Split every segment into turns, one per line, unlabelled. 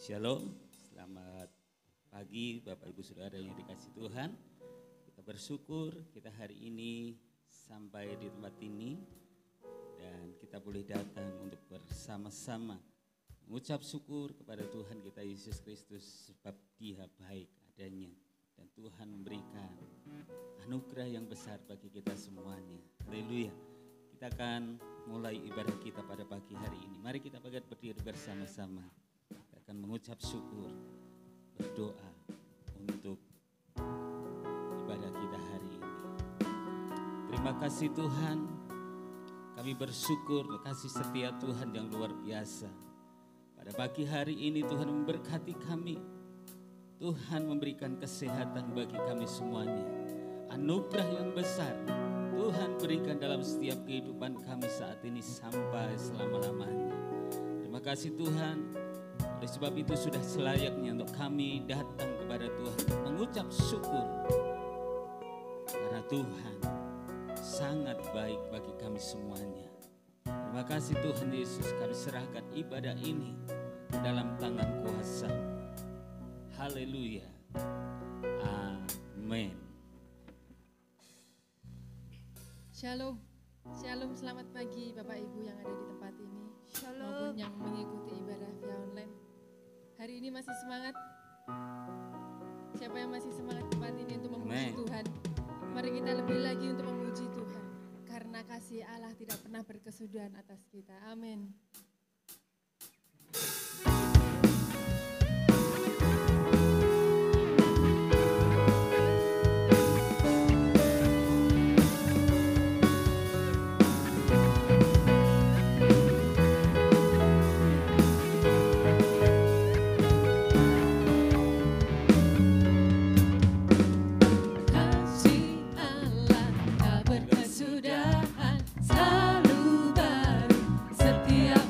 Shalom, selamat pagi Bapak Ibu Saudara yang dikasihi Tuhan. Kita bersyukur kita hari ini sampai di tempat ini dan kita boleh datang untuk bersama-sama mengucap syukur kepada Tuhan kita Yesus Kristus sebab Dia baik adanya dan Tuhan memberikan anugerah yang besar bagi kita semuanya. Haleluya. Kita akan mulai ibadah kita pada pagi hari ini. Mari kita berdiri bersama-sama. Akan mengucap syukur, berdoa untuk ibadah kita hari ini. Terima kasih Tuhan, kami bersyukur kasih setia Tuhan yang luar biasa. Pada pagi hari ini Tuhan memberkati kami, Tuhan memberikan kesehatan bagi kami semuanya. Anugerah yang besar Tuhan berikan dalam setiap kehidupan kami saat ini sampai selama-lamanya. Terima kasih Tuhan. Oleh sebab itu sudah selayaknya untuk kami datang kepada Tuhan mengucap syukur karena Tuhan sangat baik bagi kami semuanya. Terima kasih Tuhan Yesus, kami serahkan ibadah ini dalam tangan kuasa. Haleluya. Amin.
Shalom, shalom, selamat pagi Bapak Ibu yang ada di tempat ini.
Shalom.
Maupun yang mengikuti ibadah via online. Hari ini masih semangat? Siapa yang masih semangat tempat ini untuk memuji Tuhan? Mari kita lebih lagi untuk memuji Tuhan. Karena kasih Allah tidak pernah berkesudahan atas kita. Amin.
Setiap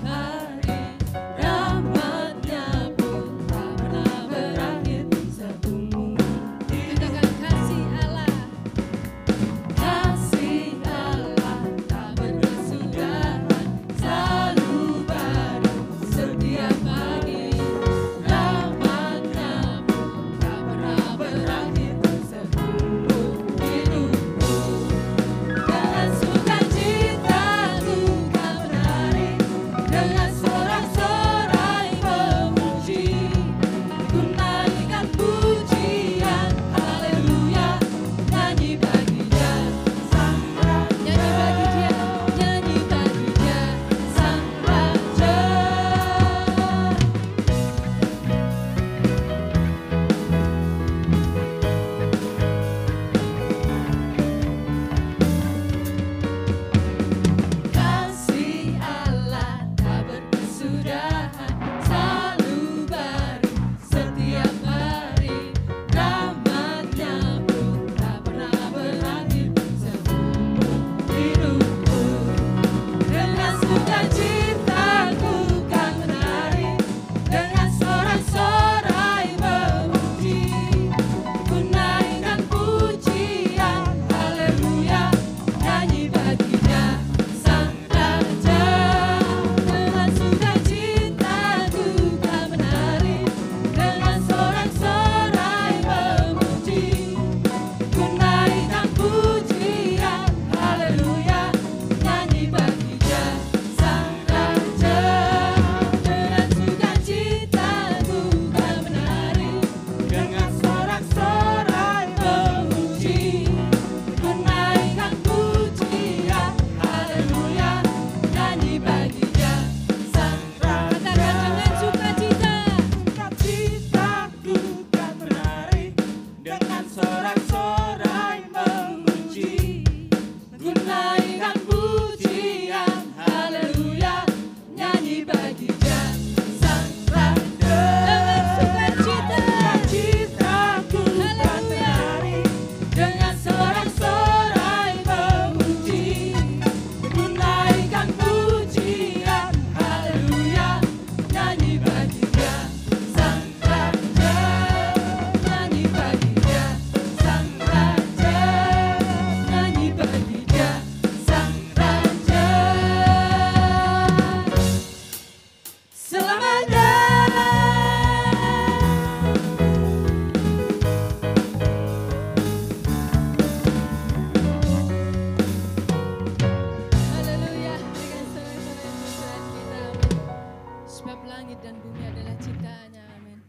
adalah ciptaannya, amin.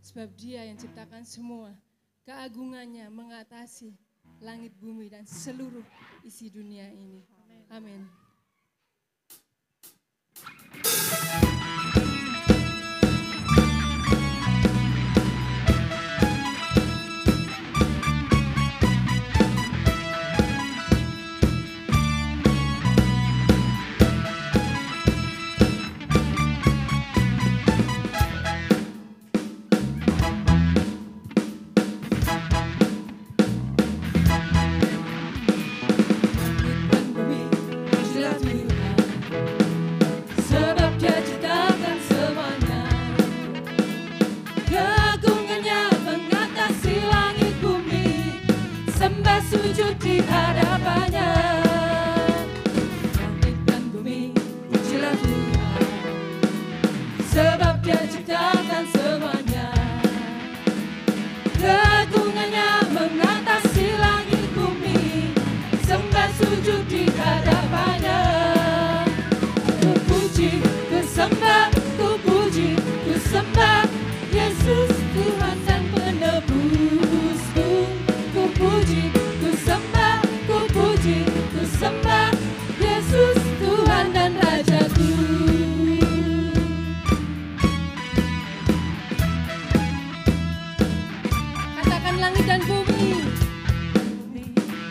Sebab Dia yang ciptakan semua, keagungannya mengatasi langit, bumi, dan seluruh isi dunia ini. Amin.
Sujud di hadapannya, langit dan bumi pujilah Tuhan, sebab Dia ciptakan semuanya. Keagungannya mengatasi langit bumi, sembah sujud di hadapannya. Ku puji, ku sembah, ku puji, ku sembah Yesus Tuhan dan penebusku. Ku puji, ku sembah Yesus Tuhan dan Rajaku.
Katakan langit dan bumi,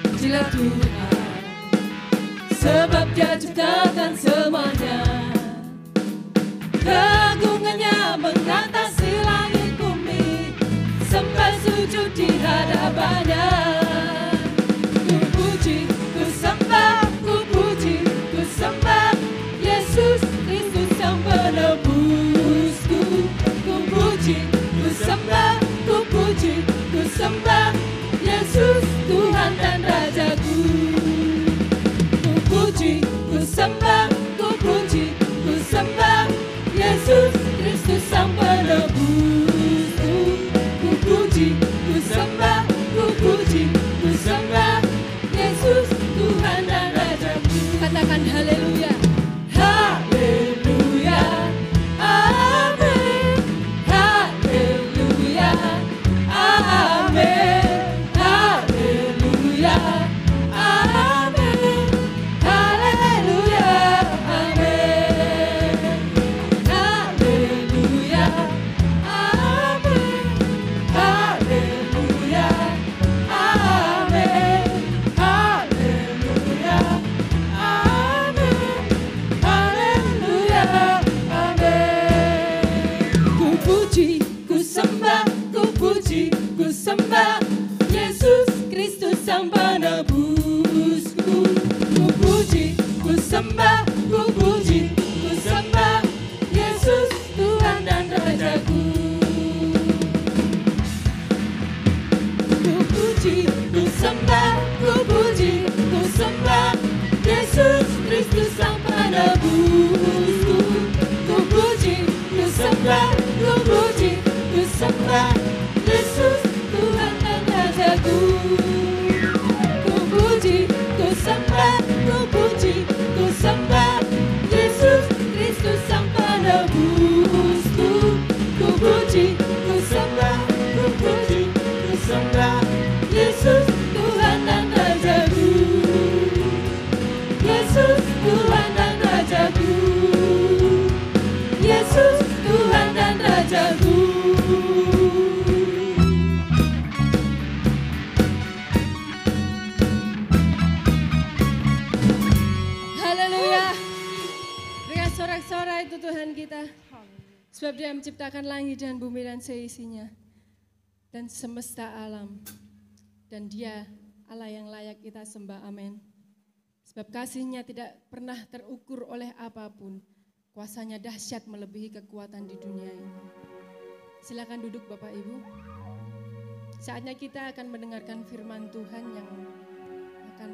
pujilah Tuhan, sebab Dia ciptakan semuanya. Keagungannya mengatasi langit bumi, sembah sujud di hadapannya. Ku puji, ku sembah Yesus Kristus yang penebusku. Ku puji, ku sembah Yesus Tuhan dan Rajaku. Ku puji, ku sembah Yesus Kristus yang penebusku. Ku puji, ku sembah Yesus Tuhan dan Rajaku.
katakan haleluya.
Haleluya, amin. Haleluya, amin. Haleluya, amin. Haleluya, amin. Haleluya, amin. Haleluya, amin. Haleluya, ku sembah Yesus Kristus sang penebusku. Ku puji, ku sembah Yesus Tuhan dan Rajaku. Ku puji, ku sembah Yesus Kristus sang penebusku. Ku puji, ku sembah Yesus Tuhan dan Rajaku. Ku puji, ku sembah Yesus Kristus sang penebusku. Ku puji, ku sembah Yesus Tuhan dan Rajaku. Yesus Tuhan dan Rajaku. Yesus Tuhan dan Rajaku.
Sorak-sorai itu Tuhan kita. Sebab Dia menciptakan langit dan bumi dan seisinya, dan semesta alam. Dan Dia Allah yang layak kita sembah, amin. Sebab kasih-Nya tidak pernah terukur oleh apapun. Kuasanya dahsyat melebihi kekuatan di dunia ini. Silakan duduk Bapak Ibu. Saatnya kita akan mendengarkan firman Tuhan yang akan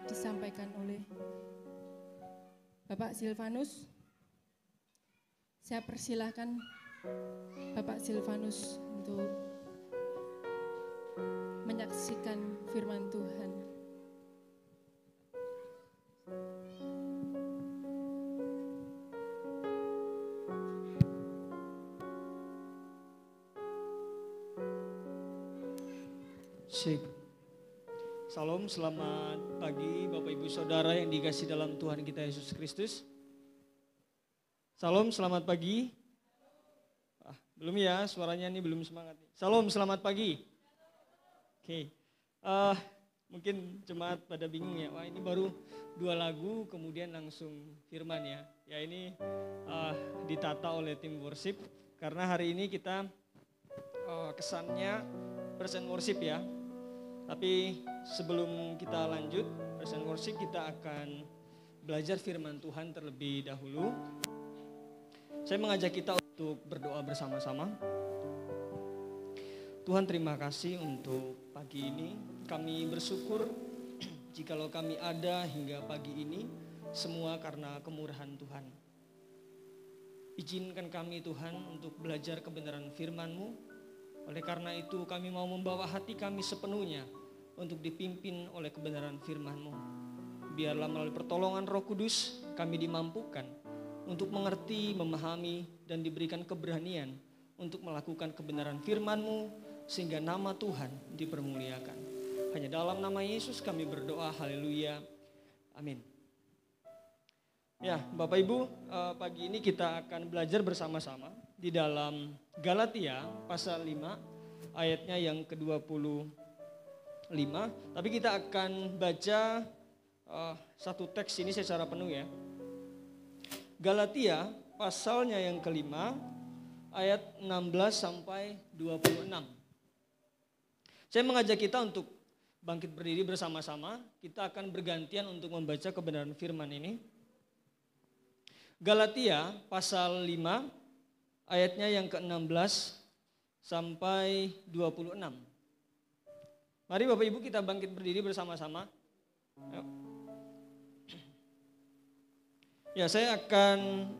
disampaikan oleh Bapak Silvanus. Saya persilahkan Bapak Silvanus untuk menyaksikan firman Tuhan.
Sik. Salam, selamat pagi Bapak Ibu Saudara yang dikasihi dalam Tuhan kita Yesus Kristus. Salam, selamat pagi. Belum ya, suaranya ini belum semangat. Salam, selamat pagi. Oke, mungkin jemaat pada bingung ya, wah ini baru 2 lagu kemudian langsung firman ya. Ya ini ditata oleh tim worship karena hari ini kita kesannya present worship ya. Tapi sebelum kita lanjut present worship, kita akan belajar firman Tuhan terlebih dahulu. Saya mengajak kita untuk berdoa bersama-sama. Tuhan, terima kasih untuk pagi ini. Kami bersyukur jikalau kami ada hingga pagi ini semua karena kemurahan Tuhan. Izinkan kami Tuhan untuk belajar kebenaran firman-Mu. Oleh karena itu kami mau membawa hati kami sepenuhnya untuk dipimpin oleh kebenaran firman-Mu. Biarlah melalui pertolongan Roh Kudus kami dimampukan untuk mengerti, memahami, dan diberikan keberanian untuk melakukan kebenaran firman-Mu sehingga nama Tuhan dipermuliakan. Hanya dalam nama Yesus kami berdoa, haleluya, amin. Ya, Bapak Ibu, pagi ini kita akan belajar bersama-sama di dalam Galatia pasal 5 ayatnya yang ke-25. Tapi kita akan baca satu teks ini secara penuh ya. Galatia pasalnya yang kelima ayat 16 sampai 26. Saya mengajak kita untuk bangkit berdiri bersama-sama. Kita akan bergantian untuk membaca kebenaran firman ini. Galatia pasal 5 ayatnya yang ke-16 sampai 26. Mari Bapak Ibu kita bangkit berdiri bersama-sama. Ayo. Ya, saya akan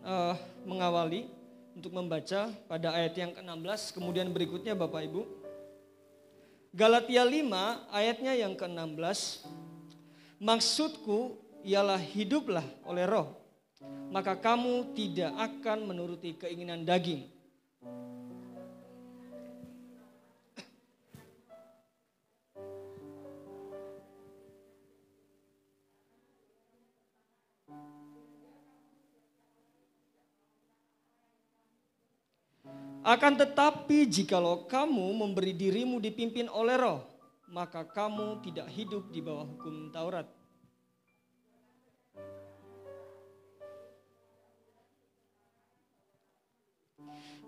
mengawali untuk membaca pada ayat yang ke-16, kemudian berikutnya Bapak Ibu. Galatia 5 ayatnya yang ke-16. Maksudku ialah hiduplah oleh roh, maka kamu tidak akan menuruti keinginan daging. Akan tetapi jikalau kamu memberi dirimu dipimpin oleh roh, maka kamu tidak hidup di bawah hukum Taurat.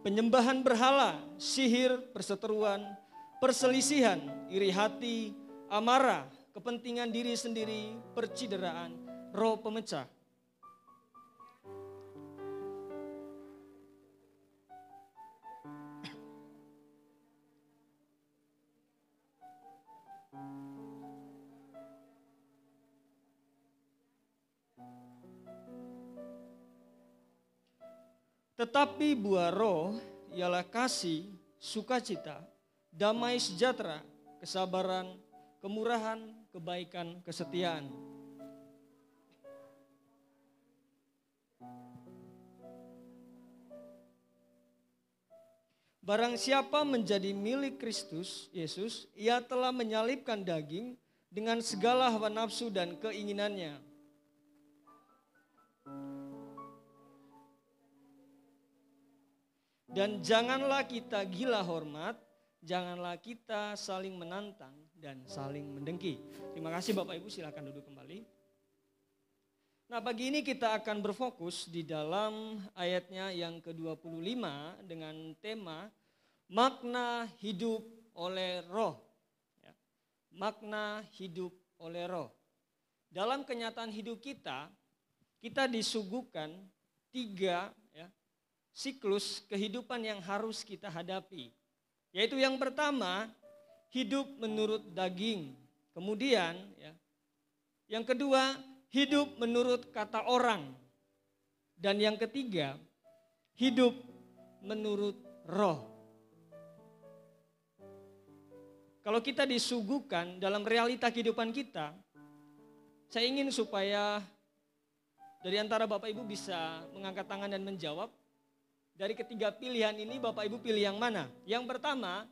Penyembahan berhala, sihir, perseteruan, perselisihan, iri hati, amarah, kepentingan diri sendiri, percideraan, roh pemecah. Tetapi buah roh ialah kasih, sukacita, damai sejahtera, kesabaran, kemurahan, kebaikan, kesetiaan. Barang siapa menjadi milik Kristus Yesus, ia telah menyalibkan daging dengan segala hawa nafsu dan keinginannya. Dan janganlah kita gila hormat, janganlah kita saling menantang dan saling mendengki. Terima kasih Bapak Ibu, silakan duduk kembali. Nah, pagi ini kita akan berfokus di dalam ayatnya yang ke-25 dengan tema makna hidup oleh roh. Ya. Makna hidup oleh roh. Dalam kenyataan hidup kita disuguhkan 3 siklus kehidupan yang harus kita hadapi. Yaitu yang pertama, hidup menurut daging. Kemudian yang kedua, hidup menurut kata orang. Dan yang ketiga, hidup menurut roh. Kalau kita disuguhkan dalam realita kehidupan kita, saya ingin supaya dari antara Bapak Ibu bisa mengangkat tangan dan menjawab. Dari ketiga pilihan ini Bapak Ibu pilih yang mana? Yang pertama,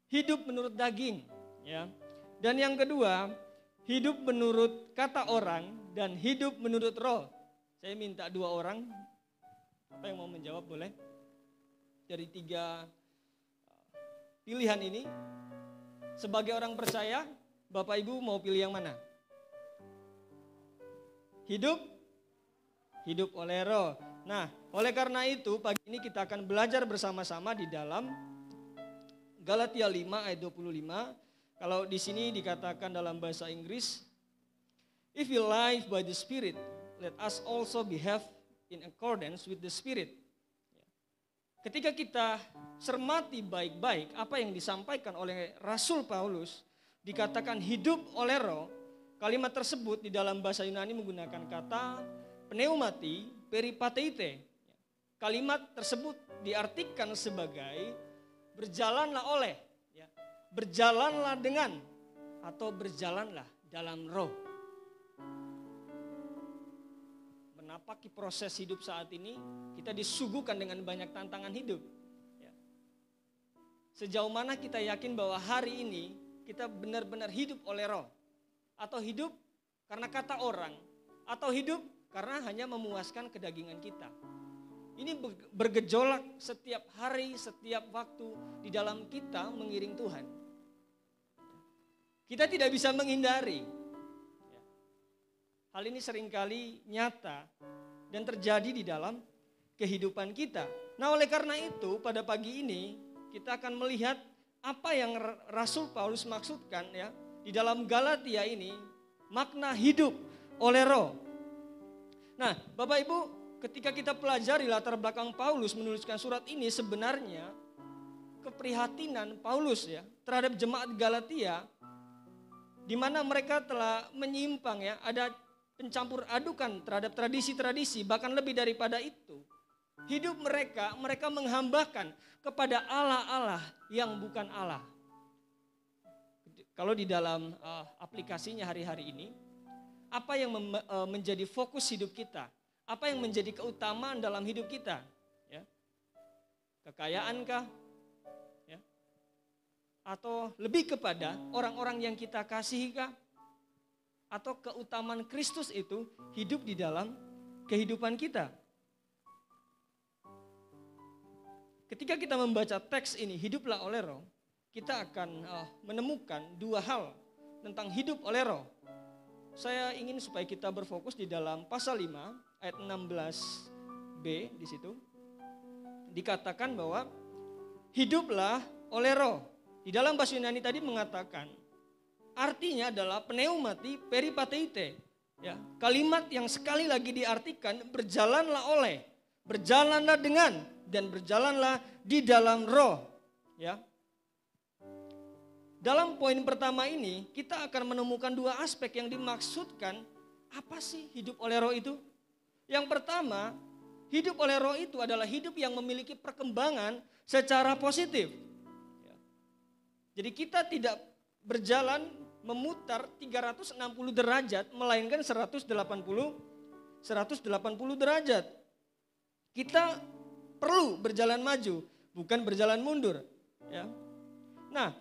hidup menurut daging. Ya. Dan yang kedua, hidup menurut kata orang dan hidup menurut roh. Saya minta 2 orang, apa yang mau menjawab boleh? Dari 3 pilihan ini, sebagai orang percaya, Bapak Ibu mau pilih yang mana? Hidup oleh roh. Nah, oleh karena itu pagi ini kita akan belajar bersama-sama di dalam Galatia 5 ayat 25. Kalau di sini dikatakan dalam bahasa Inggris, if we live by the Spirit, let us also behave in accordance with the Spirit. Ketika kita cermati baik-baik apa yang disampaikan oleh Rasul Paulus, dikatakan hidup oleh roh. Kalimat tersebut di dalam bahasa Yunani menggunakan kata pneumati peripateite. Kalimat tersebut diartikan sebagai berjalanlah oleh, berjalanlah dengan, atau berjalanlah dalam roh. Menapaki proses hidup saat ini, kita disuguhkan dengan banyak tantangan hidup. Sejauh mana kita yakin bahwa hari ini kita benar-benar hidup oleh roh, atau hidup karena kata orang, atau hidup karena hanya memuaskan kedagingan kita. Ini bergejolak setiap hari, setiap waktu di dalam kita mengiring Tuhan. Kita tidak bisa menghindari. Hal ini seringkali nyata dan terjadi di dalam kehidupan kita. Nah, oleh karena itu pada pagi ini kita akan melihat apa yang Rasul Paulus maksudkan ya di dalam Galatia ini, makna hidup oleh roh. Nah, Bapak Ibu, ketika kita pelajari latar belakang Paulus menuliskan surat ini, sebenarnya keprihatinan Paulus ya terhadap jemaat Galatia, di mana mereka telah menyimpang ya, ada pencampur adukan terhadap tradisi-tradisi, bahkan lebih daripada itu. Hidup mereka menghambakan kepada Allah-Allah yang bukan Allah. Kalau di dalam aplikasinya hari-hari ini, apa yang menjadi fokus hidup kita? Apa yang menjadi keutamaan dalam hidup kita? Ya. Kekayaankah? Ya. Atau lebih kepada orang-orang yang kita kasihikah? Atau keutamaan Kristus itu hidup di dalam kehidupan kita? Ketika kita membaca teks ini, hiduplah oleh roh, kita akan menemukan 2 hal tentang hidup oleh roh. Saya ingin supaya kita berfokus di dalam pasal 5 ayat 16b di situ. Dikatakan bahwa hiduplah oleh roh. Di dalam bahasa Yunani tadi mengatakan artinya adalah pneumati peripateite. Ya, kalimat yang sekali lagi diartikan berjalanlah oleh, berjalanlah dengan, dan berjalanlah di dalam roh. Ya. Dalam poin pertama ini kita akan menemukan 2 aspek yang dimaksudkan. Apa sih hidup oleh roh itu? Yang pertama, hidup oleh roh itu adalah hidup yang memiliki perkembangan secara positif. Jadi kita tidak berjalan memutar 360 derajat melainkan 180 derajat. Kita perlu berjalan maju, bukan berjalan mundur. Ya. Nah,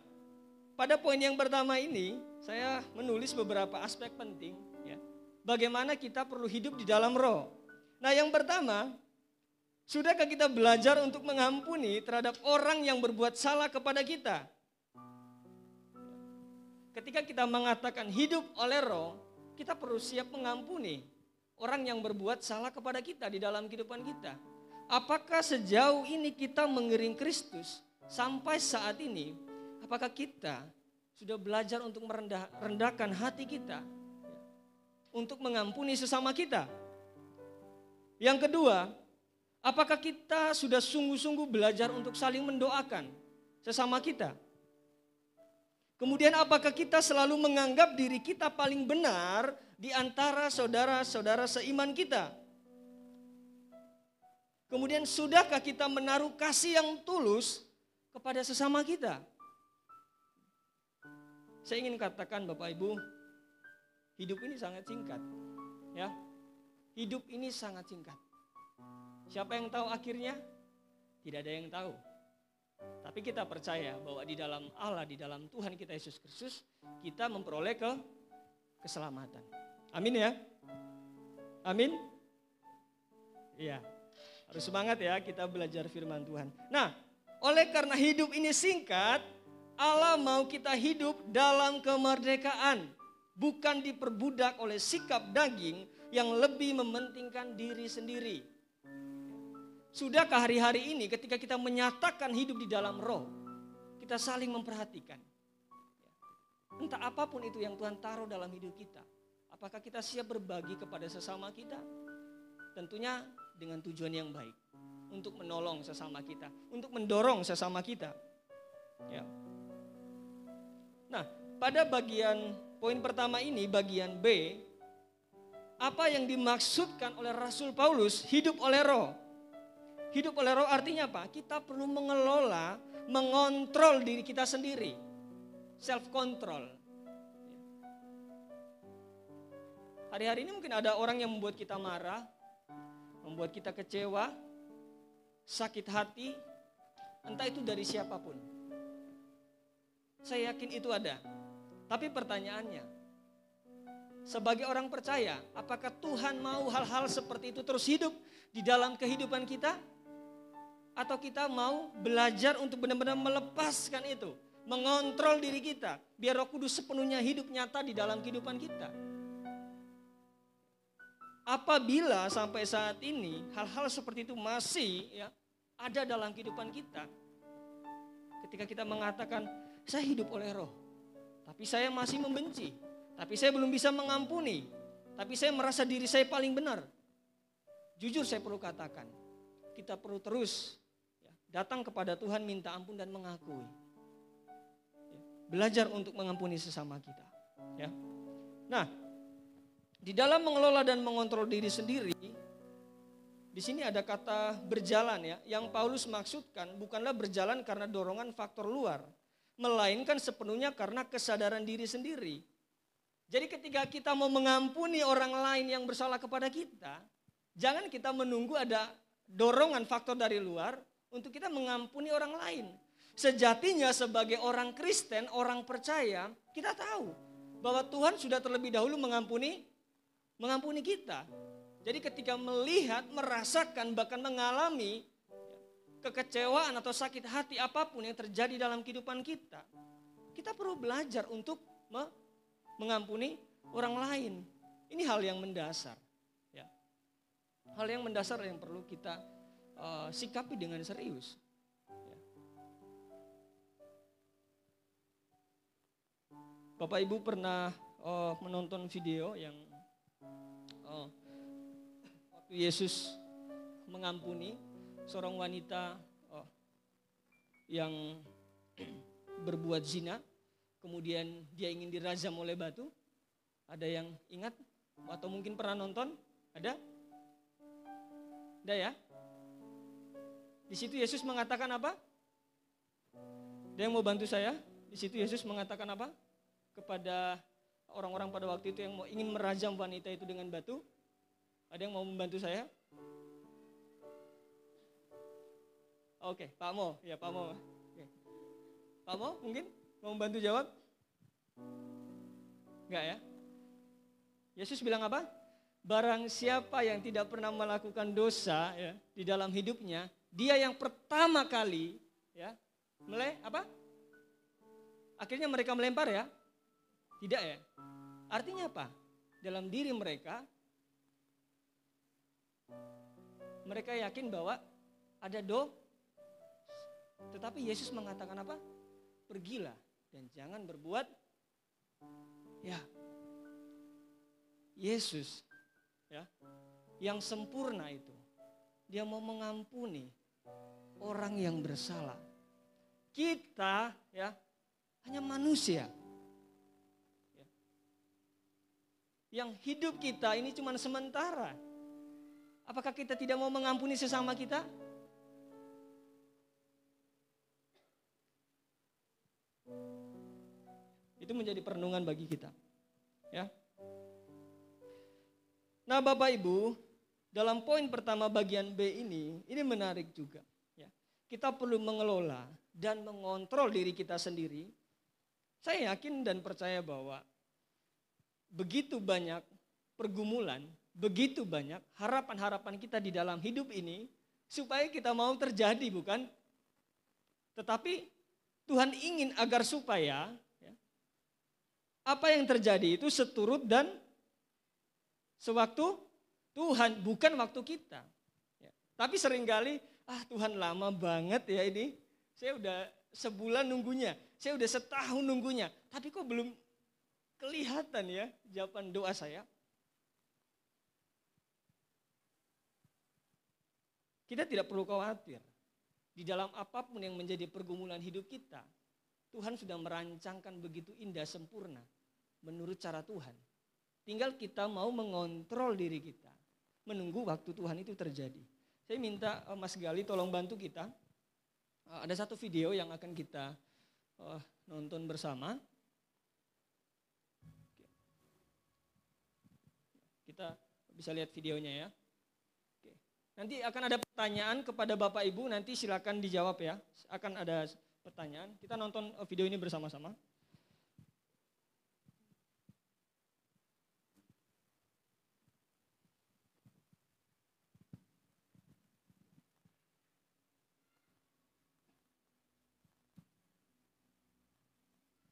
pada poin yang pertama ini, saya menulis beberapa aspek penting. Ya. Bagaimana kita perlu hidup di dalam roh. Nah, yang pertama, sudahkah kita belajar untuk mengampuni terhadap orang yang berbuat salah kepada kita? Ketika kita mengatakan hidup oleh roh, kita perlu siap mengampuni orang yang berbuat salah kepada kita di dalam kehidupan kita. Apakah sejauh ini kita mengiring Kristus sampai saat ini? Apakah kita sudah belajar untuk merendahkan hati kita untuk mengampuni sesama kita? Yang kedua, apakah kita sudah sungguh-sungguh belajar untuk saling mendoakan sesama kita? Kemudian apakah kita selalu menganggap diri kita paling benar di antara saudara-saudara seiman kita? Kemudian sudahkah kita menaruh kasih yang tulus kepada sesama kita? Saya ingin katakan Bapak Ibu, hidup ini sangat singkat. Ya, hidup ini sangat singkat. Siapa yang tahu akhirnya? Tidak ada yang tahu. Tapi kita percaya bahwa di dalam Allah, di dalam Tuhan kita Yesus Kristus, kita memperoleh keselamatan. Amin ya. Amin. Iya. Harus semangat ya kita belajar firman Tuhan. Nah, oleh karena hidup ini singkat, Allah mau kita hidup dalam kemerdekaan. Bukan diperbudak oleh sikap daging yang lebih mementingkan diri sendiri. Sudahkah hari-hari ini ketika kita menyatakan hidup di dalam roh, kita saling memperhatikan. Entah apapun itu yang Tuhan taruh dalam hidup kita. Apakah kita siap berbagi kepada sesama kita? Tentunya dengan tujuan yang baik. Untuk menolong sesama kita. Untuk mendorong sesama kita. Ya. Nah, pada bagian poin pertama ini, bagian B, apa yang dimaksudkan oleh Rasul Paulus hidup oleh roh? Hidup oleh roh artinya apa? Kita perlu mengelola, mengontrol diri kita sendiri. Self control. Hari-hari ini mungkin ada orang yang membuat kita marah, membuat kita kecewa, sakit hati, entah itu dari siapapun. Saya yakin itu ada. Tapi pertanyaannya, sebagai orang percaya, apakah Tuhan mau hal-hal seperti itu terus hidup di dalam kehidupan kita? Atau kita mau belajar untuk benar-benar melepaskan itu, mengontrol diri kita, biar Roh Kudus sepenuhnya hidup nyata di dalam kehidupan kita? Apabila sampai saat ini hal-hal seperti itu masih ada dalam kehidupan kita, ketika kita mengatakan, saya hidup oleh roh, tapi saya masih membenci, tapi saya belum bisa mengampuni, tapi saya merasa diri saya paling benar. Jujur saya perlu katakan, kita perlu terus datang kepada Tuhan, minta ampun dan mengakui. Belajar untuk mengampuni sesama kita. Ya. Nah, di dalam mengelola dan mengontrol diri sendiri, di sini ada kata berjalan ya, yang Paulus maksudkan bukanlah berjalan karena dorongan faktor luar, melainkan sepenuhnya karena kesadaran diri sendiri. Jadi ketika kita mau mengampuni orang lain yang bersalah kepada kita, jangan kita menunggu ada dorongan faktor dari luar untuk kita mengampuni orang lain. Sejatinya sebagai orang Kristen, orang percaya, kita tahu bahwa Tuhan sudah terlebih dahulu mengampuni kita. Jadi ketika melihat, merasakan, bahkan mengalami kekecewaan atau sakit hati apapun yang terjadi dalam kehidupan kita, kita perlu belajar untuk mengampuni orang lain. Ini hal yang mendasar. Ya. Hal yang mendasar yang perlu kita sikapi dengan serius. Ya. Bapak Ibu pernah menonton video yang waktu Yesus mengampuni seorang wanita yang berbuat zina, kemudian dia ingin dirajam oleh batu. Ada yang ingat atau mungkin pernah nonton? Ada? Ada ya? Di situ Yesus mengatakan apa? Ada yang mau bantu saya? Di situ Yesus mengatakan apa? Kepada orang-orang pada waktu itu yang ingin merajam wanita itu dengan batu. Ada yang mau membantu saya? Oke, Pak Mo. Ya, Pak Mo. Oke. Pak Mo mungkin mau membantu jawab? Enggak ya? Yesus bilang apa? Barang siapa yang tidak pernah melakukan dosa ya, di dalam hidupnya, dia yang pertama kali ya, akhirnya mereka melempar ya? Tidak ya? Artinya apa? Dalam diri mereka yakin bahwa ada tetapi Yesus mengatakan apa? Pergilah dan jangan berbuat ya. Yesus ya, yang sempurna itu, dia mau mengampuni orang yang bersalah. Kita ya hanya manusia. Ya. Yang hidup kita ini cuma sementara. Apakah kita tidak mau mengampuni sesama kita? Itu menjadi perenungan bagi kita. Ya. Nah Bapak Ibu, dalam poin pertama bagian B ini menarik juga. Ya. Kita perlu mengelola dan mengontrol diri kita sendiri, saya yakin dan percaya bahwa begitu banyak pergumulan, begitu banyak harapan-harapan kita di dalam hidup ini supaya kita mau terjadi, bukan? Tetapi Tuhan ingin agar supaya apa yang terjadi itu seturut dan sewaktu Tuhan, bukan waktu kita. Tapi seringkali, Tuhan lama banget ya ini. Saya udah sebulan nunggunya, saya udah setahun nunggunya. Tapi kok belum kelihatan ya jawaban doa saya. Kita tidak perlu khawatir. Di dalam apapun yang menjadi pergumulan hidup kita, Tuhan sudah merancangkan begitu indah sempurna menurut cara Tuhan. Tinggal kita mau mengontrol diri kita, menunggu waktu Tuhan itu terjadi. Saya minta Mas Gali tolong bantu kita. Ada satu video yang akan kita nonton bersama. Kita bisa lihat videonya ya. Nanti akan ada pertanyaan kepada Bapak Ibu, nanti silakan dijawab ya. Akan ada pertanyaan. Kita nonton video ini bersama-sama.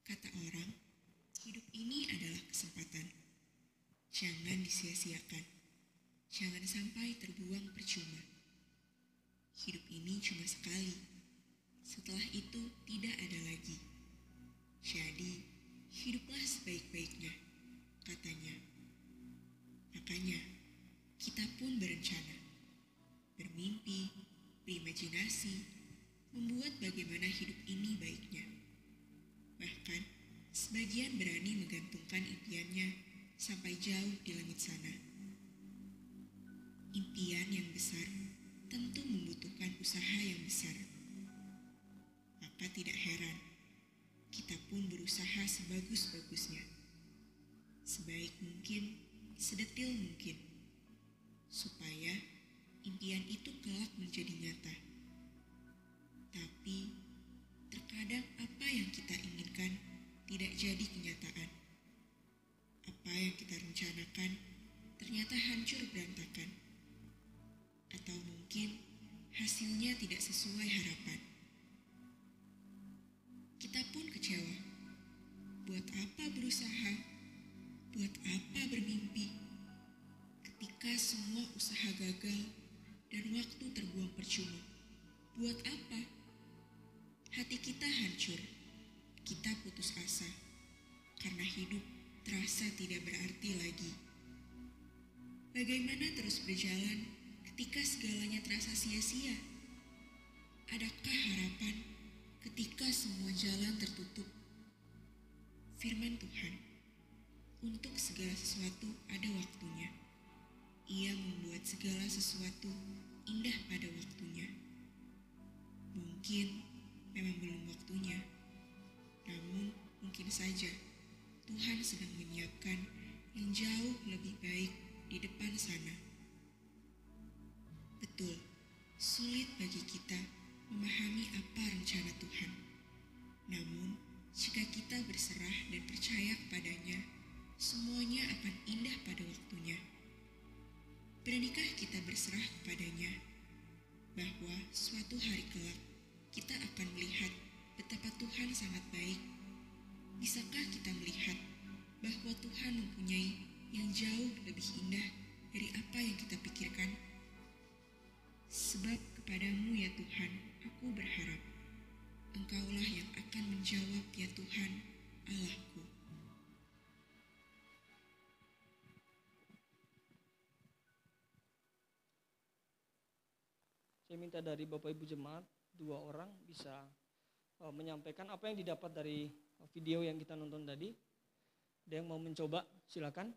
Kata orang, hidup ini adalah kesempatan. Jangan disia-siakan. Jangan sampai terbuang percuma. Hidup ini cuma sekali. Setelah itu tidak ada lagi. Jadi, hiduplah sebaik-baiknya, katanya. Makanya, kita pun berencana, bermimpi, berimajinasi, membuat bagaimana hidup ini baiknya. Bahkan, sebagian berani menggantungkan impiannya sampai jauh di langit sana. Impian yang besar tentu membutuhkan usaha yang besar. Maka tidak heran, kita pun berusaha sebagus-bagusnya. Sebaik mungkin, sedetil mungkin. Supaya impian itu kelak menjadi nyata. Tapi, terkadang apa yang kita inginkan tidak jadi kenyataan. Apa yang kita rencanakan ternyata hancur berantakan. Atau mungkin hasilnya tidak sesuai harapan. Kita pun kecewa. Buat apa berusaha? Buat apa bermimpi? Ketika semua usaha gagal dan waktu terbuang percuma. Buat apa? Hati kita hancur, kita putus asa, karena hidup terasa tidak berarti lagi. Bagaimana terus berjalan ketika segalanya terasa sia-sia? Adakah harapan ketika semua jalan tertutup? Firman Tuhan, untuk segala sesuatu ada waktunya. Ia membuat segala sesuatu indah pada waktunya. Mungkin memang belum waktunya, namun mungkin saja Tuhan sedang menyiapkan yang jauh lebih baik di depan sana. Betul, sulit bagi kita memahami apa rencana Tuhan. Namun, jika kita berserah dan percaya kepadanya, semuanya akan indah pada waktunya. Beranikah kita berserah kepadanya, bahwa suatu hari kelak kita akan melihat betapa Tuhan sangat baik. Bisakah kita melihat bahwa Tuhan mempunyai yang jauh lebih indah dari apa yang kita pikirkan? Sebab kepadamu ya Tuhan, aku berharap. Engkaulah yang akan menjawab ya Tuhan, Allahku.
Saya minta dari Bapak Ibu Jemaat, 2 orang bisa menyampaikan apa yang didapat dari video yang kita nonton tadi. Ada yang mau mencoba, silakan.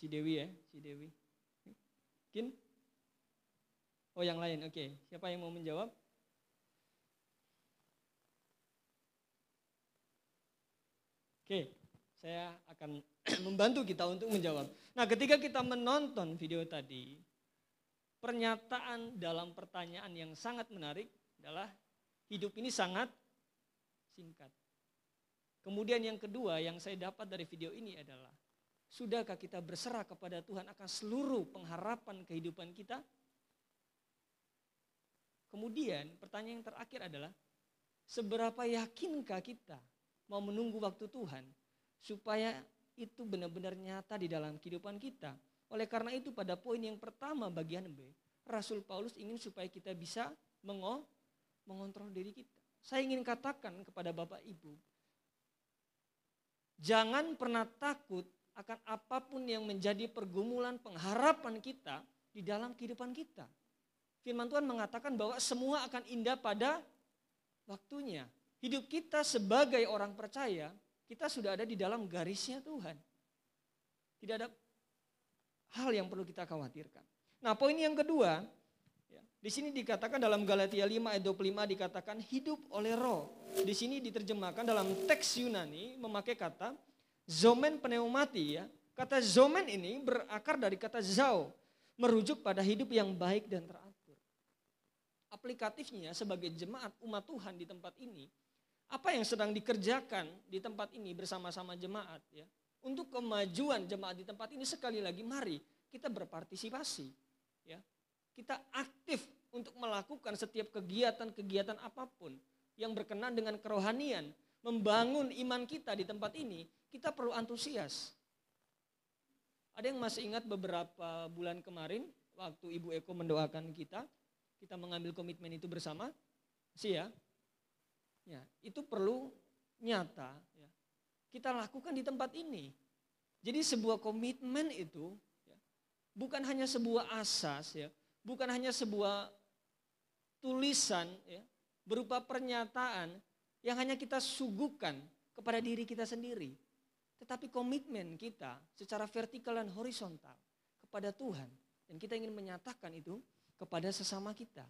Cidewi ya, Cidewi. Mungkin? Oh yang lain, oke. Siapa yang mau menjawab? Oke, saya akan membantu kita untuk menjawab. Nah ketika kita menonton video tadi, pernyataan dalam pertanyaan yang sangat menarik adalah hidup ini sangat singkat. Kemudian yang kedua yang saya dapat dari video ini adalah, sudahkah kita berserah kepada Tuhan akan seluruh pengharapan kehidupan kita? Kemudian pertanyaan yang terakhir adalah, seberapa yakinkah kita mau menunggu waktu Tuhan supaya itu benar-benar nyata di dalam kehidupan kita? Oleh karena itu pada poin yang pertama bagian B, Rasul Paulus ingin supaya kita bisa mengontrol diri kita. Saya ingin katakan kepada Bapak Ibu, jangan pernah takut akan apapun yang menjadi pergumulan pengharapan kita di dalam kehidupan kita. Firman Tuhan mengatakan bahwa semua akan indah pada waktunya. Hidup kita sebagai orang percaya, kita sudah ada di dalam garisnya Tuhan. Tidak ada hal yang perlu kita khawatirkan. Nah, poin yang kedua, ya, di sini dikatakan dalam Galatia 5 ayat 25 dikatakan hidup oleh roh. Di sini diterjemahkan dalam teks Yunani memakai kata zomen pneumati ya. Kata zomen ini berakar dari kata zao, merujuk pada hidup yang baik dan teratur. Aplikatifnya sebagai jemaat umat Tuhan di tempat ini, apa yang sedang dikerjakan di tempat ini bersama-sama jemaat ya. Untuk kemajuan jemaat di tempat ini sekali lagi mari kita berpartisipasi ya. Kita aktif untuk melakukan setiap kegiatan-kegiatan apapun yang berkenan dengan kerohanian, membangun iman kita di tempat ini, kita perlu antusias. Ada yang masih ingat beberapa bulan kemarin waktu Ibu Eko mendoakan kita mengambil komitmen itu bersama? Masih ya? Ya, itu perlu nyata ya. Kita lakukan di tempat ini. Jadi sebuah komitmen itu ya, bukan hanya sebuah asas ya, bukan hanya sebuah tulisan ya, berupa pernyataan yang hanya kita suguhkan kepada diri kita sendiri. Tetapi komitmen kita secara vertikal dan horizontal kepada Tuhan. Dan kita ingin menyatakan itu kepada sesama kita.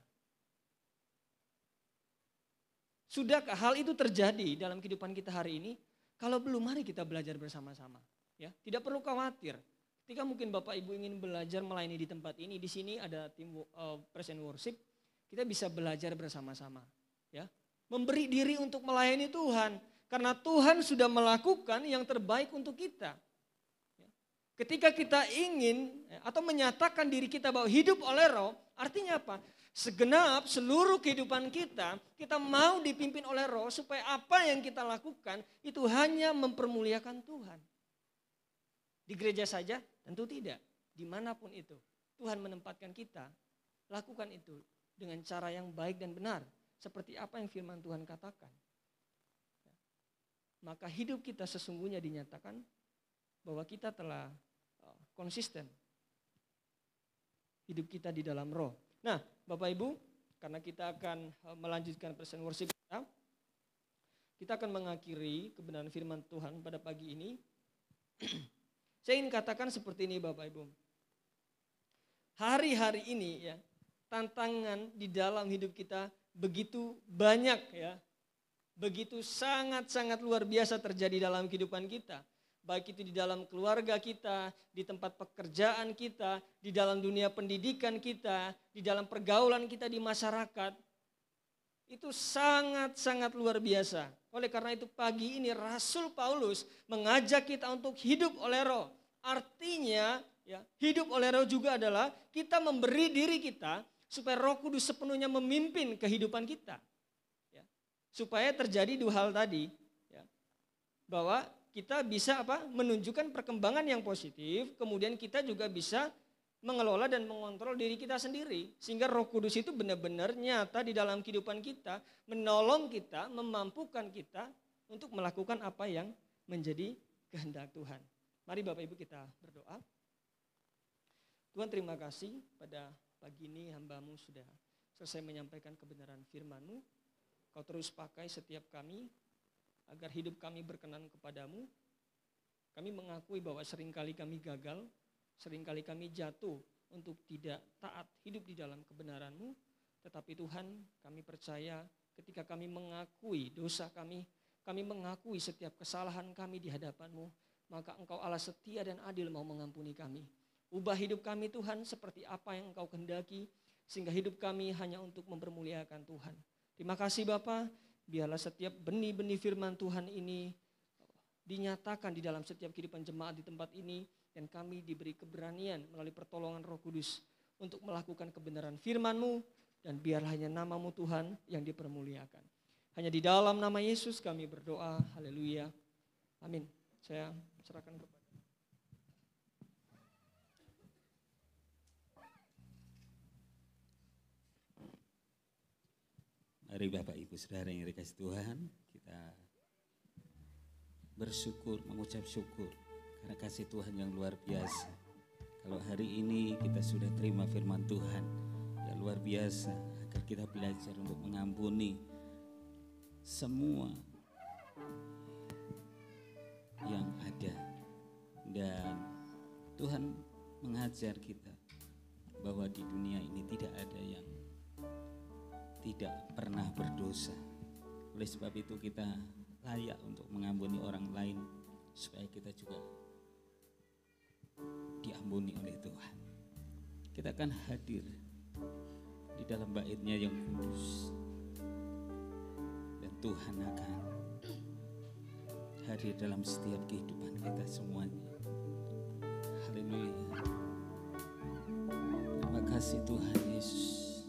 Sudahkah hal itu terjadi dalam kehidupan kita hari ini? Kalau belum, mari kita belajar bersama-sama. Ya, tidak perlu khawatir. Ketika mungkin Bapak Ibu ingin belajar melayani di tempat ini, di sini ada tim praise and worship, kita bisa belajar bersama-sama. Ya, memberi diri untuk melayani Tuhan, karena Tuhan sudah melakukan yang terbaik untuk kita. Ketika kita ingin atau menyatakan diri kita bahwa hidup oleh roh, artinya apa? Segenap seluruh kehidupan kita, kita mau dipimpin oleh roh supaya apa yang kita lakukan itu hanya mempermuliakan Tuhan. Di gereja saja? Tentu tidak. Dimanapun itu, Tuhan menempatkan kita, lakukan itu dengan cara yang baik dan benar. Seperti apa yang firman Tuhan katakan. Maka hidup kita sesungguhnya dinyatakan bahwa kita telah konsisten. Hidup kita di dalam roh. Nah, Bapak Ibu, karena kita akan melanjutkan praise and worship kita akan mengakhiri kebenaran firman Tuhan pada pagi ini. Saya ingin katakan seperti ini Bapak Ibu. Hari-hari ini ya, tantangan di dalam hidup kita begitu banyak ya. Begitu sangat-sangat luar biasa terjadi dalam kehidupan kita. Baik itu di dalam keluarga kita, di tempat pekerjaan kita, di dalam dunia pendidikan kita, di dalam pergaulan kita di masyarakat. Itu sangat-sangat luar biasa. Oleh karena itu pagi ini Rasul Paulus mengajak kita untuk hidup oleh roh. Artinya ya, hidup oleh roh juga adalah kita memberi diri kita supaya Roh Kudus sepenuhnya memimpin kehidupan kita. Supaya terjadi dua hal tadi, ya, bahwa kita bisa menunjukkan perkembangan yang positif, kemudian kita juga bisa mengelola dan mengontrol diri kita sendiri. Sehingga Roh Kudus itu benar-benar nyata di dalam kehidupan kita, menolong kita, memampukan kita untuk melakukan apa yang menjadi kehendak Tuhan. Mari Bapak Ibu kita berdoa. Tuhan terima kasih pada pagi ini hamba-Mu sudah selesai menyampaikan kebenaran firman-Mu. Kau terus pakai setiap kami agar hidup kami berkenan kepadamu. Kami mengakui bahwa seringkali kami gagal, seringkali kami jatuh untuk tidak taat hidup di dalam kebenaran-Mu. Tetapi Tuhan, kami percaya ketika kami mengakui dosa kami mengakui setiap kesalahan kami di hadapan-Mu, maka Engkau Allah setia dan adil mau mengampuni kami. Ubah hidup kami Tuhan seperti apa yang Engkau kehendaki, sehingga hidup kami hanya untuk mempermuliakan Tuhan. Terima kasih Bapa, biarlah setiap benih-benih firman Tuhan ini dinyatakan di dalam setiap kehidupan jemaat di tempat ini, dan kami diberi keberanian melalui pertolongan Roh Kudus untuk melakukan kebenaran firman-Mu, dan biarlah hanya nama-Mu Tuhan yang dipermuliakan. Hanya di dalam nama Yesus kami berdoa, haleluya, amin. Saya serahkan kepada
Mari Bapak Ibu Saudara yang dikasihi Tuhan, kita bersyukur, mengucap syukur karena kasih Tuhan yang luar biasa. Kalau hari ini kita sudah terima firman Tuhan, ya luar biasa, agar kita belajar untuk mengampuni semua yang ada. Dan Tuhan mengajar kita bahwa di dunia ini tidak ada yang tidak pernah berdosa. Oleh sebab itu kita layak untuk mengampuni orang lain supaya kita juga diampuni oleh Tuhan. Kita akan hadir di dalam bait-Nya yang kudus, dan Tuhan akan hadir dalam setiap kehidupan kita semuanya. Haleluya. Terima kasih Tuhan Yesus,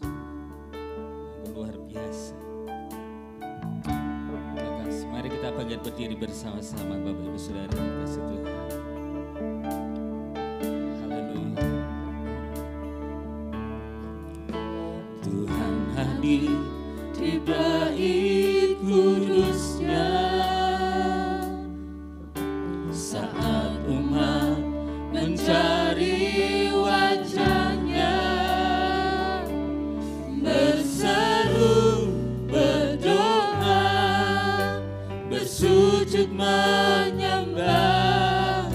luar biasa. Terima kasih. Mari kita bangkit berdiri bersama-sama Bapak Ibu Saudara yang dikasihi Tuhan. Haleluya. Tuhan hadir di bait kudus-Nya saat umat mencari wajah-Nya, bersujud menyembah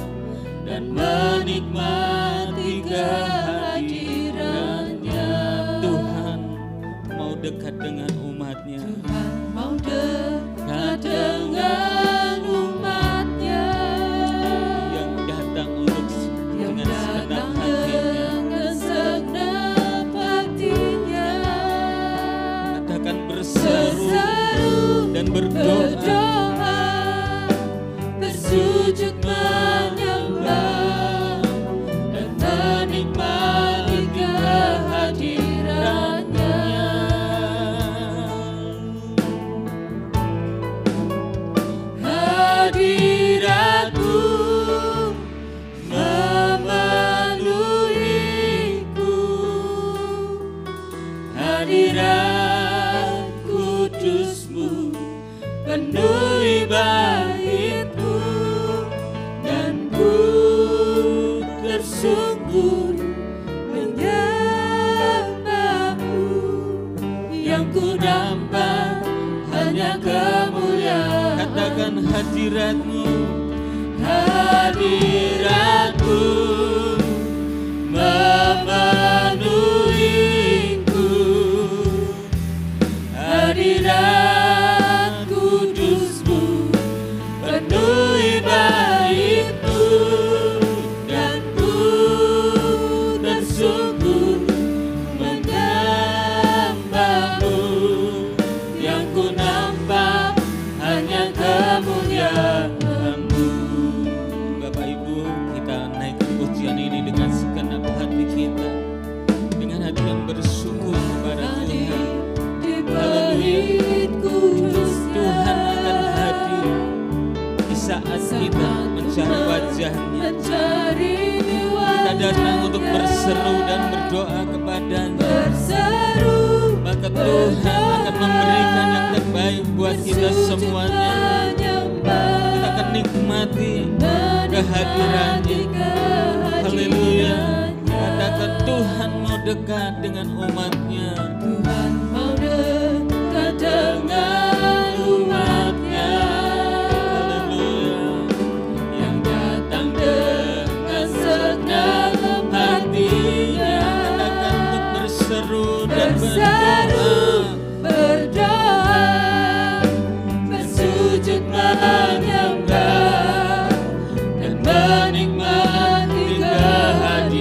dan menikmati kehadiran-Nya. Tuhan mau dekat dengan umat-Nya.
Tuhan mau dekat dengan umat-Nya
yang datang untuk dengan segenap hatinya. Katakan berseru dan berdoa,
bersujud menyembah dan menikmati kehadiran-Nya. Hadirat-Mu memenuhiku, hadirat kudus-Mu penuhi bait-Mu, dan ku tersungkur menyembah-Mu. Yang ku dapat hanya kemuliaan.
katakan hadirat-Mu,
hadirat-Mu memenuhiku, hadirat kudus-Mu penuhi bait-Mu, dan ku tersungkur menyembah-Mu. Yang ku nampak hanya kemuliaan-Mu.
Bapak Ibu, kita naikkan pujian ini dengan segenap hati kita, dengan hati yang bersyukur kepada Tuhan.
Bait kudus
Tuhan akan hadir di saat kita mencari wajah-Nya. Kita datang untuk berseru dan berdoa kepada-Nya. Maka Tuhan akan memberikan yang terbaik buat kita semuanya. Kita akan nikmati kehadiran-Nya. Haleluya. Katakan Tuhan mau dekat dengan umat-Nya.
Tuhan mau dekat dengan umat-Nya.
Haleluya.
Yang datang dengan segenap hatinya.
Katakan untuk berseru dan
berdoa, bersujud menyembah dan menikmati kehadiran.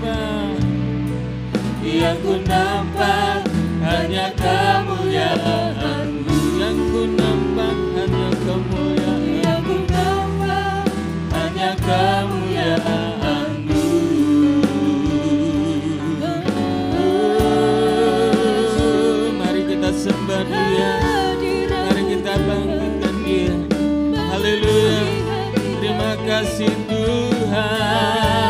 menyembah, yang ku nampak hanya kemuliaan-Mu, yang ku nampak hanya kemuliaan, yang ku nampak hanya kemuliaan-Mu. Mari kita sembah Dia, mari kita bangkitkan Dia. Haleluya, terima kasih Tuhan.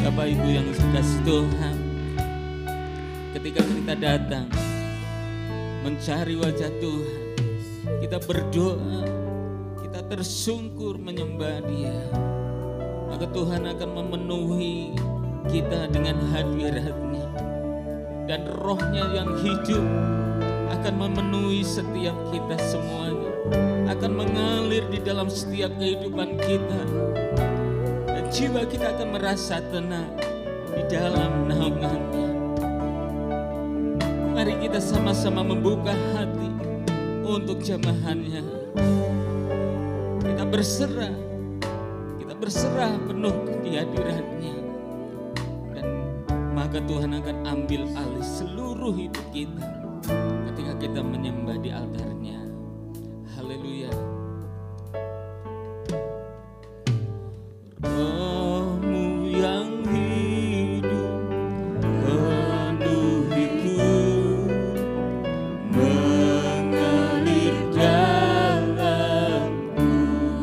Bapak Ibu yang dikasihi Tuhan, ketika kita datang mencari wajah Tuhan, kita berdoa, kita tersungkur menyembah Dia, maka Tuhan akan memenuhi kita dengan hadirat-Nya, dan Roh-Nya yang hidup akan memenuhi setiap kita semuanya, akan mengalir di dalam setiap kehidupan kita. Jiwa kita akan merasa tenang di dalam naungan-Nya. Mari kita sama-sama membuka hati untuk jamahan-Nya. Kita berserah penuh di hadirat-Nya. Dan maka Tuhan akan ambil alih seluruh hidup kita ketika kita menyembah di altar-Nya. Haleluya. Roh-Mu yang hidup penuhiku, mengalir dalamku.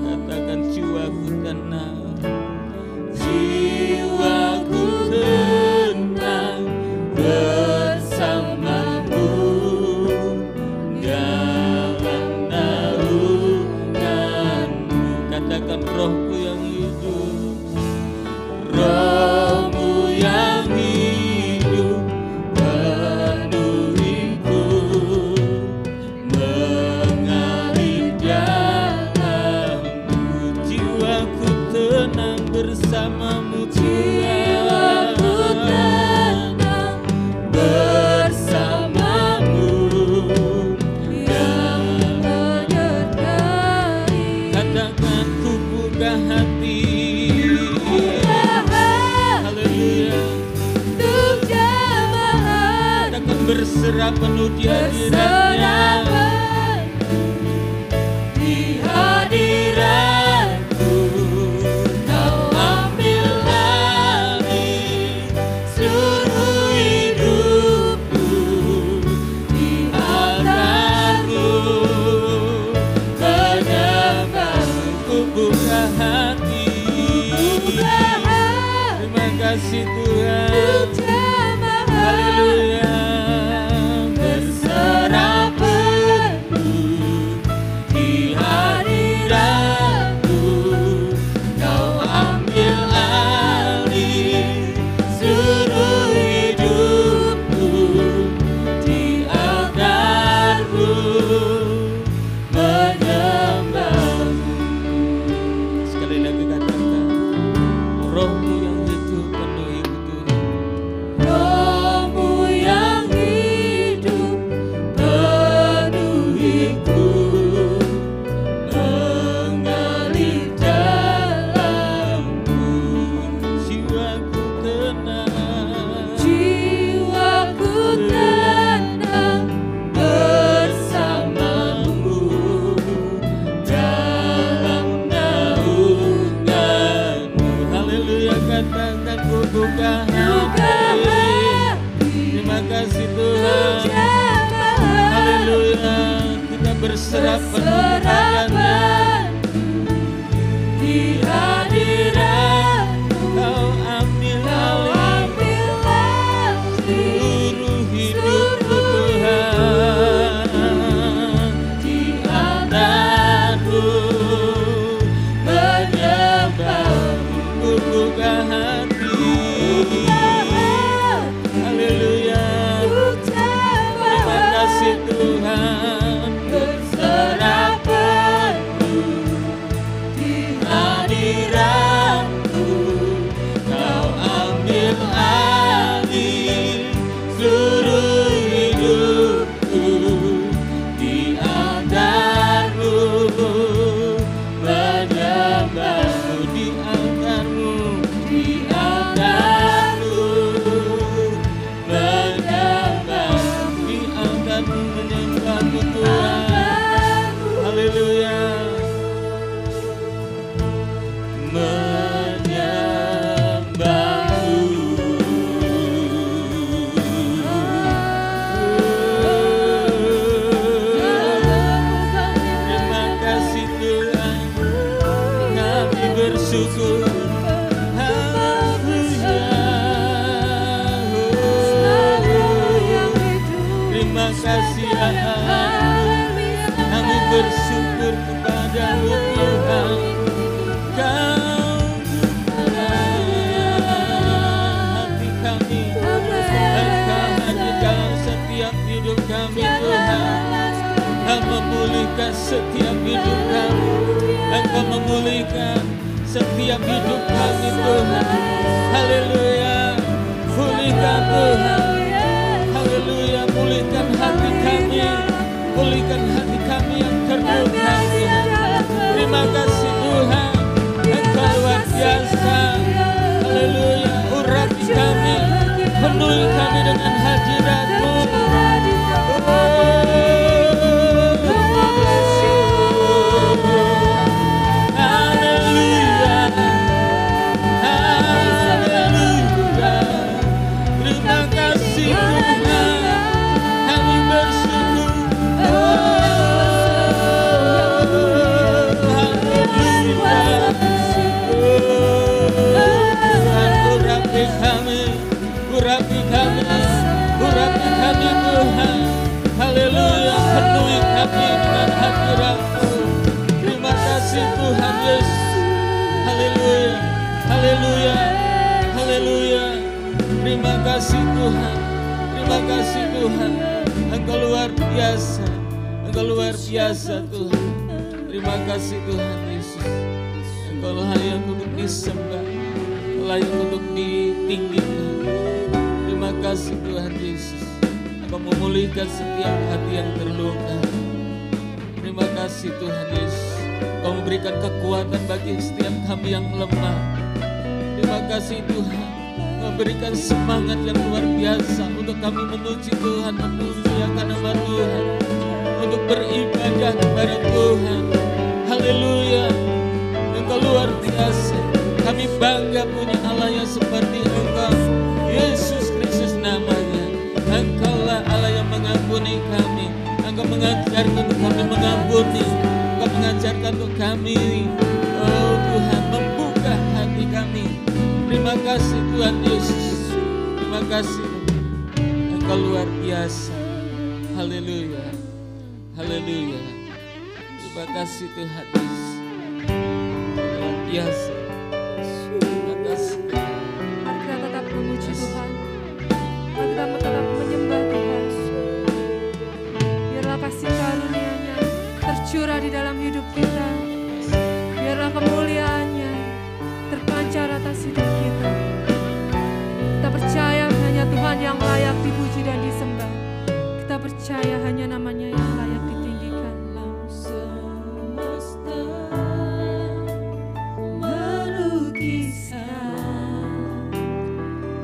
Katakan jiwaku tenang, jiwaku tenang bersama-Mu dalam naungan-Mu. Katakan rohku yang hidup, Roh-Mu yang hidup penuhiku, mengalir dalamku. Jiwaku tenang bersama-Mu, jiwaku tenang bersama-Mu dalam menyertai. Katakan ku buka hati, berserah penuh di hadirat-Nya, di hadirat-Ku. Kau ambil alih seluruh hidupku, di altar-Mu menyembah-Mu. Ku buka hati, terima kasih Tuhan. Haleluya. Berserah penuh di hadirat-Mu, Kau ambil alih seluruh hidupku, di altar-Mu menyembah-Mu. Sekali lagi katakan, membuka hati. Terima kasih Tuhan. Haleluya, kita berserah penuh kepadanya. Di hadirat-Mu Kau ambil alih seluruh hidupku Tuhan. Di altar-Mu menyembah-Mu buka hati. Haleluya, terima kasih Tuhan. Berserah penuh di hadirat-Mu Kau ambil alih seluruh hidupku. Di altar-Mu menyembah-Mu, di altar-Mu, di altar-Mu menyembah-Mu, di altar-Mu menyembah-Mu Tuhan. Haleluya, terima kasih Tuhan, kami bersyukur. Terima kasih kami bersyukur kepada-Mu Tuhan. Kau hati kami, Engkau hadir dalam setiap hidup kami Tuhan. Engkau memulihkan setiap hidup kami. Engkau memulihkan setiap hidup kami Tuhan. Haleluya, pulihkan Tuhan. Haleluya, pulihkan hati kami. Pulihkan hati kami yang terluka Tuhan. Terima kasih Tuhan, Engkau luar biasa. Haleluya, urapi kami, penuhi kami dengan hadirat-Mu. Haleluya, haleluya. Terima kasih Tuhan, kami bersyukur. Urapi kami Tuhan. Haleluya, penuhi kami dengan hadirat-Mu. Terima kasih Tuhan Yesus. Haleluya, haleluya, haleluya. Terima kasih Tuhan, terima kasih Tuhan. Engkau luar biasa, Engkau luar biasa Tuhan. Terima kasih Tuhan Yesus. Engkau layak untuk disembah, layak untuk ditinggikan. Terima kasih Tuhan Yesus. Engkau memulihkan setiap hati yang terluka. Terima kasih Tuhan Yesus. Engkau memberikan kekuatan bagi setiap kami yang lemah. Terima kasih Tuhan, memberikan semangat yang luar biasa untuk kami memuji Tuhan, memuliakan nama Tuhan, untuk beribadah kepada Tuhan. Haleluya, Engkau luar biasa. Kami bangga punya Allah yang seperti Engkau, Yesus Kristus namanya. Engkaulah Allah yang mengampuni kami. Engkau mengajarkan untuk kami mengampuni. Engkau mengajarkan untuk kami, oh Tuhan, membuka hati kami. Terima kasih Tuhan Yesus. Terima kasih. Engkau luar biasa. Haleluya. Haleluya. Terima kasih Tuhan Yesus. Luar biasa. Terima kasih.
Mari kita tetap memuji Tuhan. Mari kita tetap menyembah Tuhan. Biarlah kasih karunia-Nya tercurah di dalam hidup kita. Biarlah kemuliaan-Nya terpancar atas hidup kita. Kita percaya hanya Tuhan yang layak dipuji dan disembah. Kita percaya hanya namanya yang layak ditinggikan. Semesta melukiskan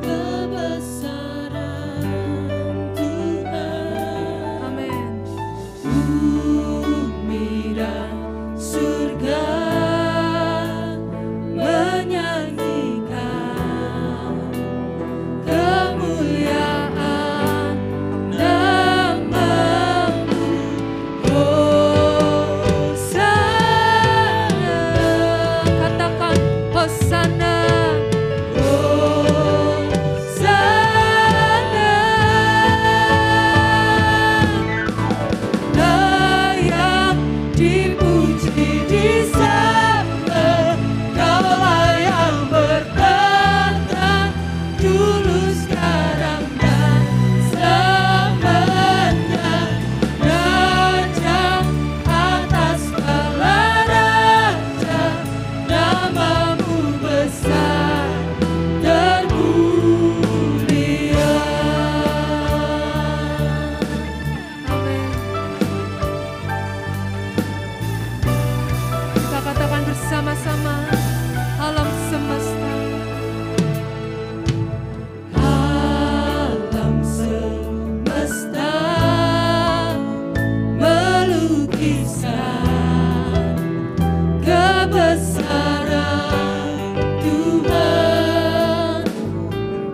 kebesaran Tuhan. Amin. Bumi dan surga menyanyikan Tuhan,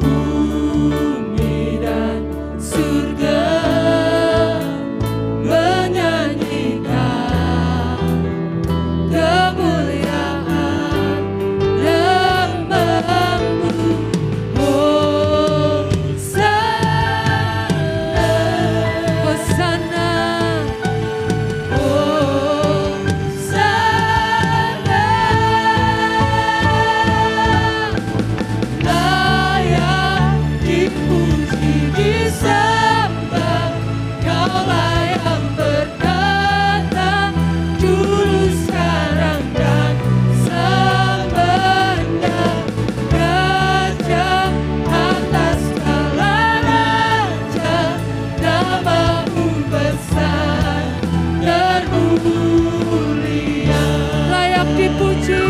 bumi dan surga menyanyikan kemuliaan nama-Mu. Hosana, Hosana, layak dipuji, disembah, Kaulah yang berkata dulu, sekarang dan selamanya. Raja atas segala raja, nama-Mu besar dan mulia. Layak dipuji,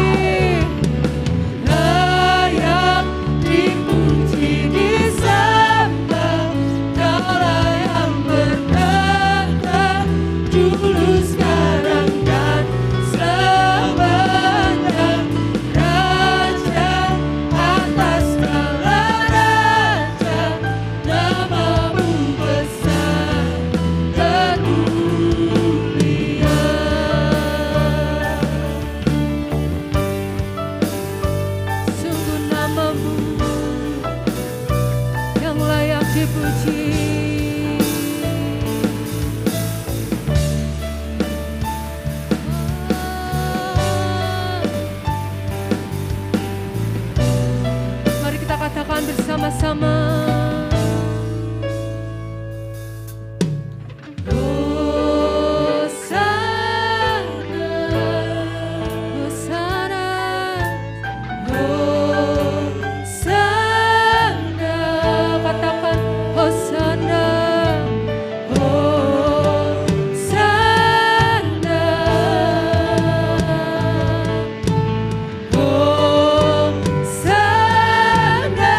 layak dipuji, disembah, Kaulah yang berkata dulu, sekarang dan selamanya. Raja atas segala raja, nama-Mu besar dan mulia. Sungguh nama-Mu yang layak dipuji. Mari kita katakan bersama-sama. Hosana, Hosana, Hosana. Katakan Hosana, Hosana, Hosana.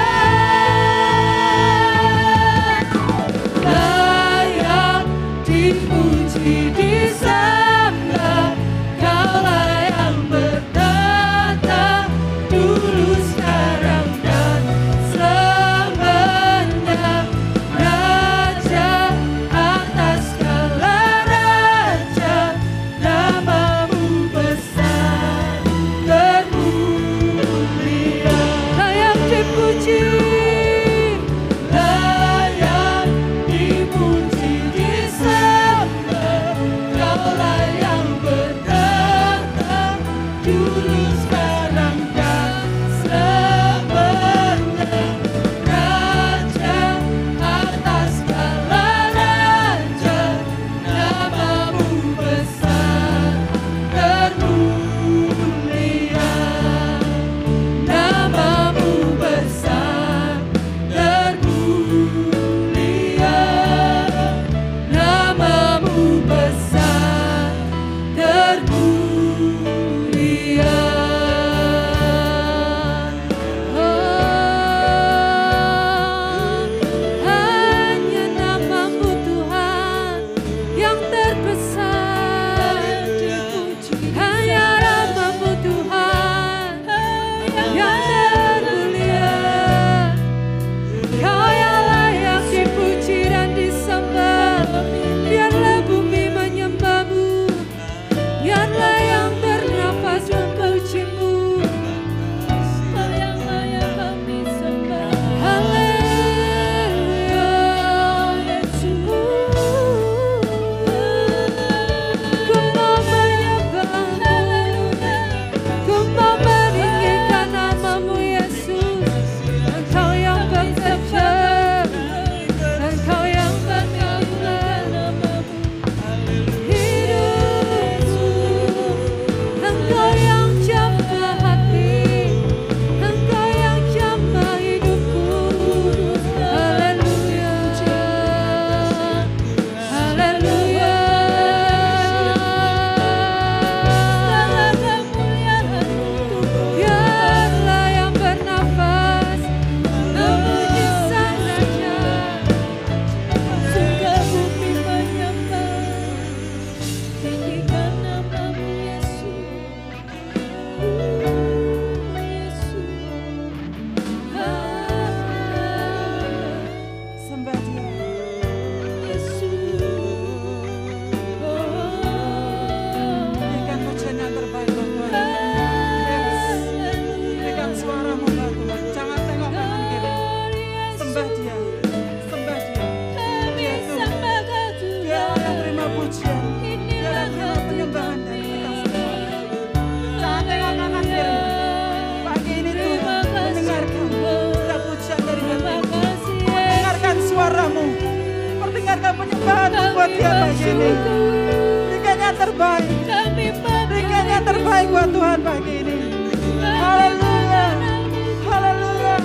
pagi ini. Berikan yang terbaik. Berikan yang terbaik buat Tuhan pagi ini. Haleluya. Haleluya.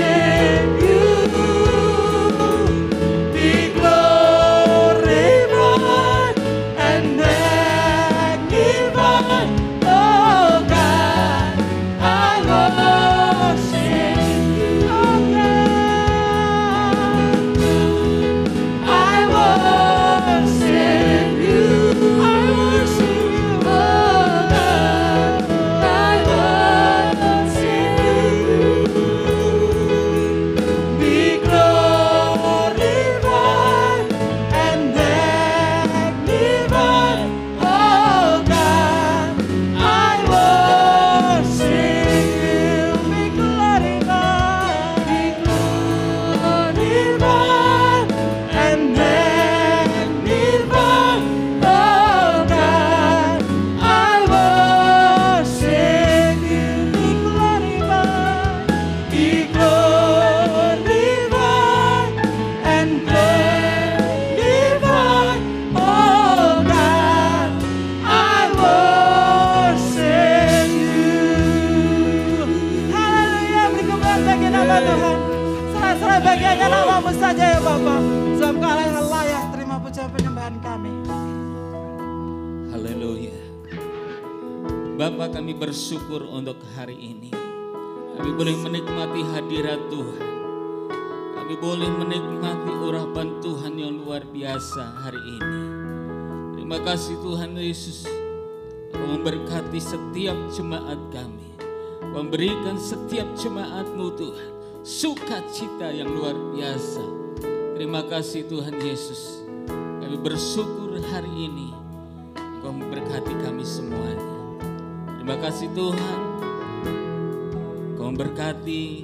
worship
Bapa, kami bersyukur untuk hari ini. Kami boleh menikmati hadirat Tuhan. Kami boleh menikmati urapan Tuhan yang luar biasa hari ini. Terima kasih Tuhan Yesus. Kau memberkati setiap jemaat kami. Memberikan setiap jemaat-Mu Tuhan sukacita yang luar biasa. Terima kasih Tuhan Yesus. Kami bersyukur hari ini Engkau memberkati kami semuanya. Terima kasih Tuhan. Engkau memberkati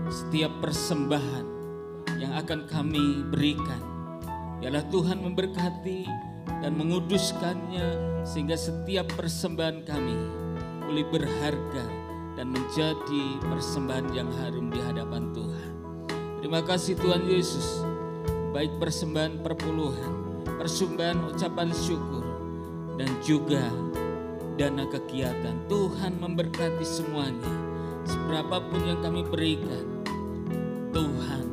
setiap persembahan yang akan kami berikan. Biarlah Tuhan memberkati dan menguduskannya sehingga setiap persembahan kami boleh berharga dan menjadi persembahan yang harum di hadapan Tuhan. Terima kasih Tuhan Yesus. Baik persembahan perpuluhan, persembahan ucapan syukur, dan juga dana kegiatan. Tuhan memberkati semuanya. Seberapapun yang kami berikan, Tuhan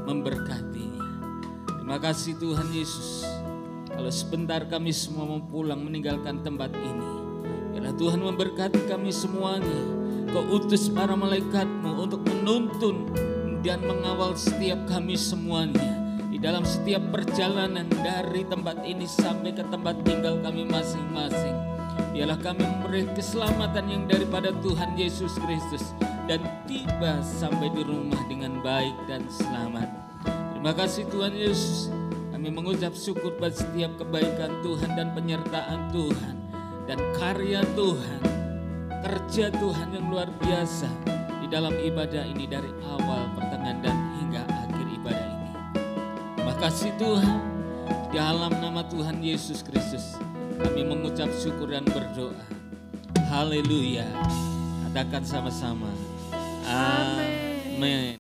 memberkatinya. Terima kasih Tuhan Yesus. Kalau sebentar kami semua mau pulang meninggalkan tempat ini, biarlah Tuhan memberkati kami semuanya. Kau utus para malaikat-Mu untuk menuntun dan mengawal setiap kami semuanya di dalam setiap perjalanan dari tempat ini sampai ke tempat tinggal kami masing-masing. Biarlah kami memberi keselamatan yang daripada Tuhan Yesus Kristus dan tiba sampai di rumah dengan baik dan selamat. Terima kasih Tuhan Yesus. Kami mengucap syukur buat setiap kebaikan Tuhan dan penyertaan Tuhan dan karya Tuhan, kerja Tuhan yang luar biasa di dalam ibadah ini dari awal, pertengahan dan hingga akhir ibadah ini. Terima kasih Tuhan. Di dalam nama Tuhan Yesus Kristus kami mengucap syukur dan berdoa. Haleluya. Katakan sama-sama. Amin.